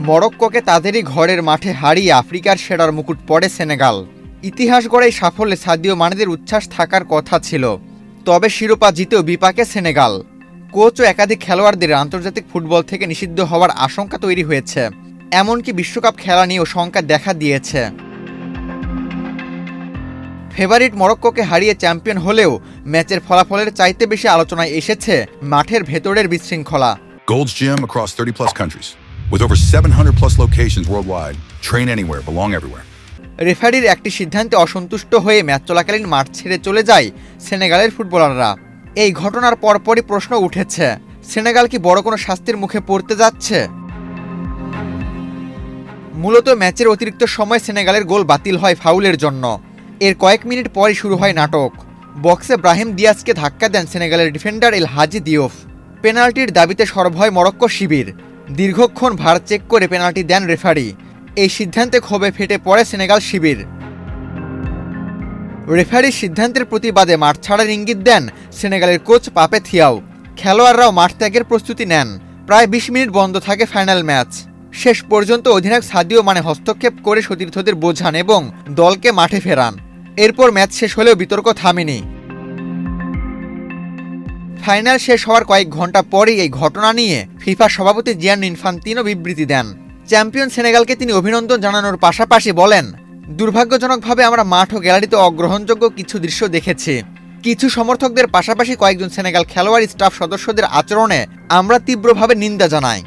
মরক্কোকে তাদেরই ঘরের মাঠে হারিয়ে আফ্রিকার সেরার মুকুট পড়ে সেনেগাল। ইতিহাস গড়ে এই সাফল্যে সাদিও মানেদের উচ্ছ্বাস থাকার কথা ছিল। তবে শিরোপা জিতেও বিপাকে সেনেগাল। কোচ ও একাধিক খেলোয়াড়দের আন্তর্জাতিক ফুটবল থেকে নিষিদ্ধ হওয়ার আশঙ্কা তৈরি হয়েছে। এমনকি বিশ্বকাপ খেলা নিয়েও শঙ্কা দেখা দিয়েছে। ফেভারিট মরক্কোকে হারিয়ে চ্যাম্পিয়ন হলেও ম্যাচের ফলাফলের চাইতে বেশি আলোচনায় এসেছে মাঠের ভেতরের বিশৃঙ্খলা। Gold's Gym across 30+ countries. With over 700+ locations worldwide. Train anywhere, belong everywhere. রেফারির একটি সিদ্ধান্তে অসন্তুষ্ট হয়ে ম্যাচ চলাকালীন মাঠ ছেড়ে চলে যায় সেনেগালের ফুটবলাররা। এই ঘটনার পরপরই প্রশ্ন উঠেছে, সেনেগাল কি বড় কোনো শাস্তির মুখে পড়তে যাচ্ছে? মূলত ম্যাচের অতিরিক্ত সময় সেনেগালের গোল বাতিল হয় ফাউলের জন্য। এর কয়েক মিনিট পরই শুরু হয় নাটক। বক্সে ব্রাহিম দিয়াজকে ধাক্কা দেন সেনেগালের ডিফেন্ডার এল হাজি দিওফ। পেনাল্টির দাবিতে সরব হয় মরক্কো শিবির। দীর্ঘক্ষণ ভার চেক করে পেনাল্টি দেন রেফারি। এই সিদ্ধান্তে ক্ষোভে ফেটে পড়ে সেনেগাল শিবির। রেফারির সিদ্ধান্তের প্রতিবাদে মাঠ ছাড়ার ইঙ্গিত দেন সেনেগালের কোচ পাপে থিয়াও। খেলোয়াড়রাও মাঠ ত্যাগের প্রস্তুতি নেন। প্রায় 20 মিনিট বন্ধ থাকে ফাইনাল ম্যাচ। শেষ পর্যন্ত অধিনায়ক সাদিও মানে হস্তক্ষেপ করে সতীর্থদের বোঝান এবং দলকে মাঠে ফেরান। এরপর ম্যাচ শেষ হলেও বিতর্ক থামেনি। ফাইনাল শেষ হওয়ার কয়েক ঘন্টা পরেই এই ঘটনা নিয়ে ফিফা সভাপতি জিয়ানি ইনফান্তিনো বিবৃতি দেন। চ্যাম্পিয়ন সেনেগালকে তিনি অভিনন্দন জানানোর পাশাপাশি বলেন, দুর্ভাগ্যজনকভাবে আমরা মাঠ ও গ্যালারিতে অগ্রহণযোগ্য কিছু দৃশ্য দেখেছি। কিছু সমর্থকদের পাশাপাশি কয়েকজন সেনেগাল খেলোয়াড় স্টাফ সদস্যদের আচরণে আমরা তীব্রভাবে নিন্দা জানাই।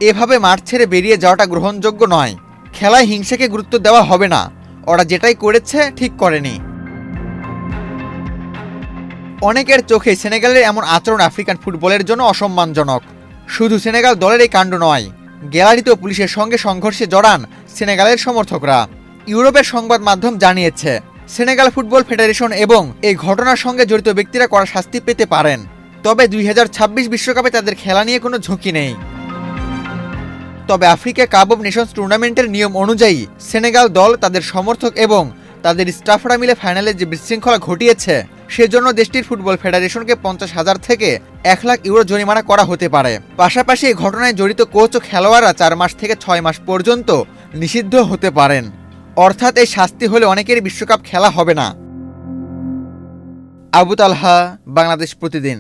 এভাবে মাঠ ছেড়ে বেরিয়ে যাওয়াটা গ্রহণযোগ্য নয়। খেলায় হিংসাকে গুরুত্ব দেওয়া হবে না। ওরা যেটাই করেছে ঠিক করেনি। অনেকের চোখে সেনেগালের এমন আচরণ আফ্রিকান ফুটবলের জন্য অসম্মানজনক। শুধু সেনেগাল দলের এই কাণ্ড নয়, গ্যালারিতেও পুলিশের সঙ্গে সংঘর্ষে জড়ান সেনেগালের সমর্থকরা। ইউরোপের সংবাদ মাধ্যম জানিয়েছে, সেনেগাল ফুটবল ফেডারেশন এবং এই ঘটনার সঙ্গে জড়িত ব্যক্তিরা কড়া শাস্তি পেতে পারেন। তবে 2026 বিশ্বকাপে তাদের খেলা নিয়ে কোনো ঝুঁকি নেই। তবে আফ্রিকা কাপ অব নেশনস টুর্নামেন্টের নিয়ম অনুযায়ী সেনেগাল দল, তাদের সমর্থক এবং তাদের স্টাফরা মিলে ফাইনালে যে বিশৃঙ্খলা ঘটিয়েছে সেজন্য দেশটির ফুটবল ফেডারেশনকে 50,000 থেকে 1 লাখ ইউরো জরিমানা করা হতে পারে। পাশাপাশি এই ঘটনায় জড়িত কোচ ও খেলোয়াড়রা 4 মাস থেকে 6 মাস পর্যন্ত নিষিদ্ধ হতে পারেন। অর্থাৎ এই শাস্তি হলে অনেকেরই বিশ্বকাপ খেলা হবে না। আবু তালহা, বাংলাদেশ প্রতিদিন।